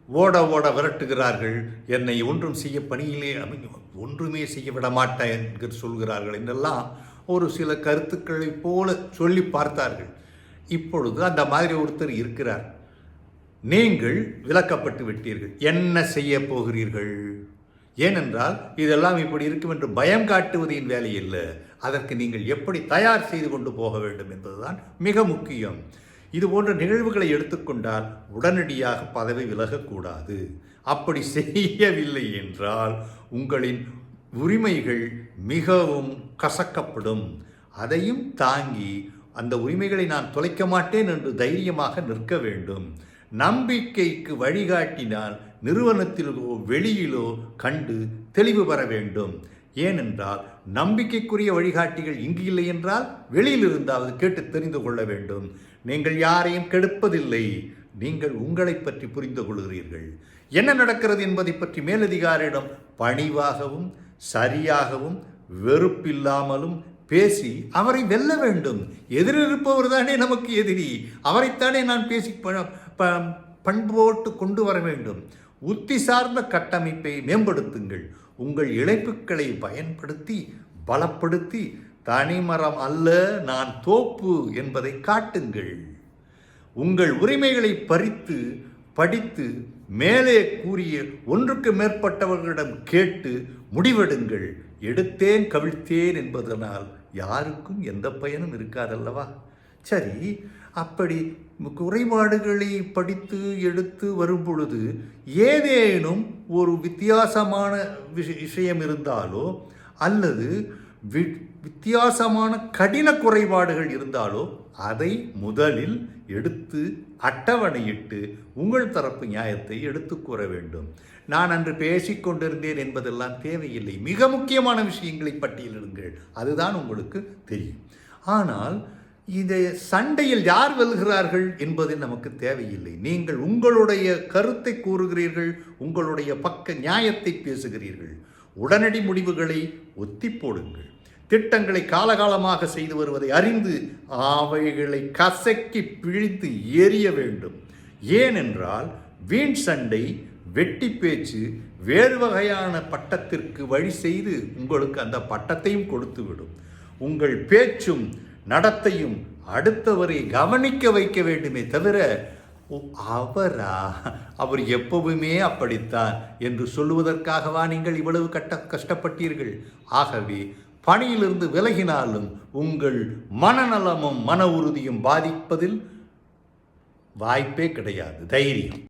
ஓட ஓட விரட்டுகிறார்கள். என்னை ஒன்றும் செய்ய பணியிலே ஒன்றுமே செய்ய விட மாட்டேன் என்று சொல்கிறார்கள் என்றெல்லாம் ஒரு சில கருத்துக்களைப் போல சொல்லி பார்த்தார்கள். இப்பொழுது அந்த மாதிரி ஒருத்தர் இருக்கிறார். நீங்கள் விலக்கப்பட்டு விட்டீர்கள். என்ன செய்ய போகிறீர்கள்? ஏனென்றால் இதெல்லாம் இப்படி இருக்கும் என்று பயம் காட்டுவது என் வேலை இல்லை. அதற்கு நீங்கள் எப்படி தயார் செய்து கொண்டு போக வேண்டும் என்பதுதான் மிக முக்கியம். இது போன்ற நிகழ்வுகளை எடுத்துக்கொண்டால் உடனடியாக பதவி விலகக்கூடாது. அப்படி செய்யவில்லை என்றால் உங்களின் உரிமைகள் மிகவும் கசக்கப்படும். அதையும் தாங்கி அந்த உரிமைகளை நான் தொலைக்க மாட்டேன் என்று தைரியமாக நிற்க வேண்டும். நம்பிக்கைக்கு வழிகாட்டினால் நிறுவனத்திலோ வெளியிலோ கண்டு தெளிவு பெற வேண்டும். ஏனென்றால் நம்பிக்கைக்குரிய வழிகாட்டிகள் இங்கு இல்லை என்றால் வெளியில் இருந்தாவது கேட்டு தெரிந்து கொள்ள வேண்டும். நீங்கள் யாரையும் கெடுப்பதில்லை. நீங்கள் உங்களை பற்றி புரிந்து கொள்கிறீர்கள். என்ன நடக்கிறது என்பதை பற்றி மேலதிகாரியிடம் பணிவாகவும் சரியாகவும் வெறுப்பில்லாமலும் பேசி அவரை வெல்ல வேண்டும். எதிரிருப்பவர் தானே நமக்கு எதிரி. அவரைத்தானே நான் பேசி பண்போட்டு கொண்டு வர வேண்டும். உத்தி சார்ந்த கட்டமைப்பை மேம்படுத்துங்கள். உங்கள் இழைப்புகளை பயன்படுத்தி பலப்படுத்தி தனிமரம் அல்ல நான் தோப்பு என்பதை காட்டுங்கள். உங்கள் உரிமைகளை பறித்து படித்து மேலே கூறிய ஒன்றுக்கு மேற்பட்டவர்களிடம் கேட்டு முடிவெடுங்கள். எடுத்தேன் கவிழ்த்தேன் என்பதனால் யாருக்கும் எந்த பயனும் இருக்காதல்லவா? சரி, அப்படி குறைபாடுகளை படித்து எடுத்து வரும் பொழுது ஏதேனும் ஒரு வித்தியாசமான விஷயம் இருந்தாலோ அல்லது வித்தியாசமான கடின குறைபாடுகள் இருந்தாலோ அதை முதலில் எடுத்து அட்டவணையிட்டு உங்கள் தரப்பு நியாயத்தை எடுத்து கூற வேண்டும். நான் அன்று பேசிக்கொண்டிருந்தேன் என்பதெல்லாம் தேவையில்லை. மிக முக்கியமான விஷயங்களை பட்டியலிடுங்கள். அதுதான் உங்களுக்கு தெரியும். ஆனால் இதை சண்டையில் யார் வெல்கிறார்கள் என்பது நமக்கு தேவையில்லை. நீங்கள் உங்களுடைய கருத்தை கூறுகிறீர்கள், உங்களுடைய பக்க நியாயத்தை பேசுகிறீர்கள். உடனடி முடிவுகளை ஒத்தி போடுங்கள். திட்டங்களை காலகாலமாக செய்து வருவதை அறிந்து அவைகளை கசக்கி பிழித்து எறிய வேண்டும். ஏனென்றால் வீண் சண்டை, வெட்டி பேச்சு வேறு வகையான பட்டத்திற்கு வழி செய்து உங்களுக்கு அந்த பட்டத்தையும் கொடுத்துவிடும். உங்கள் பேச்சும் நடத்தையும் அடுத்தவரை கவனிக்க வைக்க வேண்டுமே தவிர அவர் எப்பவுமே அப்படித்தான் என்று சொல்லுவதற்காகவா நீங்கள் இவ்வளவு கஷ்டப்பட்டீர்கள்? ஆகவே பணியிலிருந்து விலகினாலும் உங்கள் மனநலமும் மன உறுதியும் பாதிப்பதில் வாய்ப்பே கிடையாது. தைரியம்.